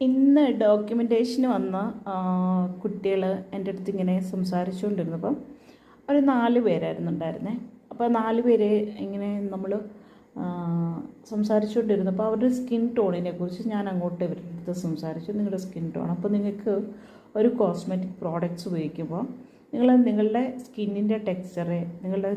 ഇന്ന് ഡോക്യുമെൻറ്റേഷന് വന്ന കുട്ടികൾ എൻ്റെ അടുത്ത് ഇങ്ങനെ സംസാരിച്ചുകൊണ്ടിരുന്നപ്പം ഒരു 4 പേരായിരുന്നു ഉണ്ടായിരുന്നത്. അപ്പോൾ 4 പേര് ഇങ്ങനെ നമ്മൾ സംസാരിച്ചുകൊണ്ടിരുന്നപ്പോൾ അവരുടെ സ്കിൻ ടോണിനെ കുറിച്ച് ഞാൻ അങ്ങോട്ട് ഇവരുടെ അടുത്ത് സംസാരിച്ചു. നിങ്ങളുടെ സ്കിൻ ടോൺ, അപ്പോൾ നിങ്ങൾക്ക് ഒരു കോസ്മെറ്റിക് പ്രോഡക്റ്റ്സ് ഉപയോഗിക്കുമ്പോൾ നിങ്ങളുടെ സ്കിന്നിൻ്റെ ടെക്സ്ചറ്, നിങ്ങളുടെ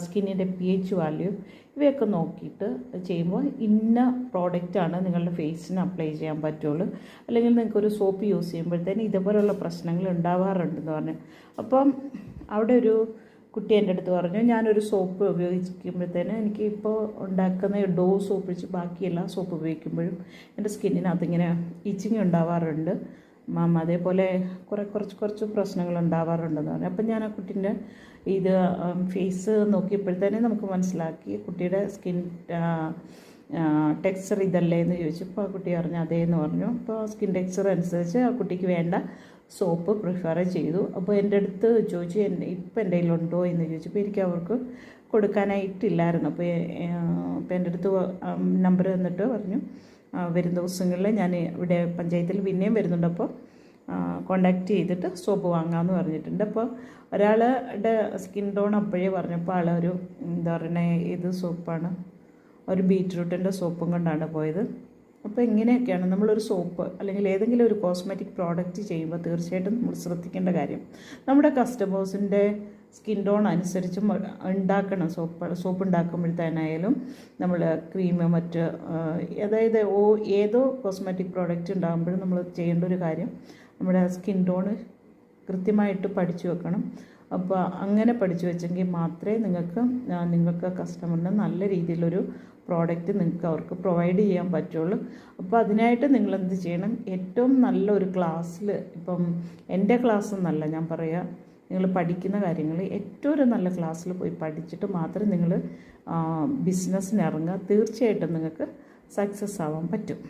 സ്കിന്നിൻ്റെ pH വാല്യൂ ഇവയൊക്കെ നോക്കിയിട്ട് ചെയ്യുമ്പോൾ ഇന്ന പ്രോഡക്റ്റാണ് നിങ്ങളുടെ ഫേസിന് അപ്ലൈ ചെയ്യാൻ പറ്റുള്ളൂ. അല്ലെങ്കിൽ നിങ്ങൾക്കൊരു സോപ്പ് യൂസ് ചെയ്യുമ്പോഴത്തേന് ഇതുപോലുള്ള പ്രശ്നങ്ങൾ ഉണ്ടാവാറുണ്ടെന്ന് പറഞ്ഞു. അപ്പം അവിടെ ഒരു കുട്ടി എൻ്റെ അടുത്ത് പറഞ്ഞു, ഞാനൊരു സോപ്പ് ഉപയോഗിക്കുമ്പോഴത്തേന് എനിക്ക് ഇപ്പോൾ ഉണ്ടാക്കുന്ന ഡോ സോപ്പ് വെച്ച് ബാക്കി എല്ലാ സോപ്പ് ഉപയോഗിക്കുമ്പോഴും എൻ്റെ സ്കിന്നിനകത്തിങ്ങനെ ഇച്ചിങ് ഉണ്ടാവാറുണ്ട് മാം, അതേപോലെ കുറച്ച് പ്രശ്നങ്ങൾ ഉണ്ടാവാറുണ്ടെന്ന് പറഞ്ഞു. അപ്പം ഞാൻ ആ കുട്ടീൻ്റെ ഇത് ഫേസ് നോക്കിയപ്പോഴത്തേനെ നമുക്ക് മനസ്സിലാക്കി കുട്ടിയുടെ സ്കിൻ ടെക്സ്ചർ ഇതല്ലേ എന്ന് ചോദിച്ചപ്പോൾ ആ കുട്ടി പറഞ്ഞു അതേന്ന് പറഞ്ഞു. അപ്പോൾ സ്കിൻ ടെക്സ്ചർ അനുസരിച്ച് ആ കുട്ടിക്ക് വേണ്ട സോപ്പ് പ്രിഫർ ചെയ്തു. അപ്പോൾ എൻ്റെ അടുത്ത് ചോദിച്ചു ഇപ്പം എൻ്റെ കയ്യിലുണ്ടോ എന്ന് ചോദിച്ചപ്പോൾ എനിക്ക് അവർക്ക് കൊടുക്കാനായിട്ടില്ലായിരുന്നു. അപ്പോൾ എൻ്റെ അടുത്ത് നമ്പർ തന്നിട്ട് പറഞ്ഞു വരും ദിവസങ്ങളിൽ ഞാൻ ഇവിടെ പഞ്ചായത്തിൽ പിന്നെയും വരുന്നുണ്ട്, അപ്പോൾ കോണ്ടാക്റ്റ് ചെയ്തിട്ട് സോപ്പ് വാങ്ങാമെന്ന് പറഞ്ഞിട്ടുണ്ട്. അപ്പോൾ ഒരാളുടെ സ്കിൻ ടോൺ അപ്പോഴേ പറഞ്ഞപ്പോൾ ആളൊരു എന്താ പറയുന്നത് ഇത് സോപ്പാണ്, ഒരു ബീറ്റ്റൂട്ടിൻ്റെ സോപ്പും കൊണ്ടാണ് പോയത്. അപ്പോൾ ഇങ്ങനെയൊക്കെയാണ് നമ്മളൊരു സോപ്പ് അല്ലെങ്കിൽ ഏതെങ്കിലും ഒരു കോസ്മെറ്റിക് പ്രോഡക്റ്റ് ചെയ്യുമ്പോൾ തീർച്ചയായിട്ടും നമ്മൾ ശ്രദ്ധിക്കേണ്ട കാര്യം നമ്മുടെ കസ്റ്റമേഴ്സിൻ്റെ സ്കിൻ ടോൺ അനുസരിച്ചും ഉണ്ടാക്കണം. സോപ്പ് ഉണ്ടാക്കുമ്പോഴത്തേനായാലും നമ്മൾ ക്രീം മറ്റ് അതായത് ഏതോ കോസ്മെറ്റിക് പ്രോഡക്റ്റ് ഉണ്ടാകുമ്പോഴും നമ്മൾ ചെയ്യേണ്ട ഒരു കാര്യം നമ്മുടെ സ്കിൻ ടോണ് കൃത്യമായിട്ട് പഠിച്ചു വെക്കണം. അപ്പോൾ അങ്ങനെ പഠിച്ചു വെച്ചെങ്കിൽ മാത്രമേ നിങ്ങൾക്ക് കസ്റ്റമറിന് നല്ല രീതിയിലൊരു പ്രോഡക്റ്റ് നിങ്ങൾക്ക് അവർക്ക് പ്രൊവൈഡ് ചെയ്യാൻ പറ്റുള്ളൂ. അപ്പോൾ അതിനായിട്ട് നിങ്ങളെന്ത് ചെയ്യണം, ഏറ്റവും നല്ലൊരു ക്ലാസ്സിൽ, ഇപ്പം എൻ്റെ ക്ലാസ് എന്നല്ല ഞാൻ പറയുക, നിങ്ങൾ പഠിക്കുന്ന കാര്യങ്ങൾ ഏറ്റവും ഒരു നല്ല ക്ലാസ്സിൽ പോയി പഠിച്ചിട്ട് മാത്രം നിങ്ങൾ ബിസിനസ്സിന് ഇറങ്ങുക. തീർച്ചയായിട്ടും നിങ്ങൾക്ക് സക്സസ് ആവാൻ പറ്റും.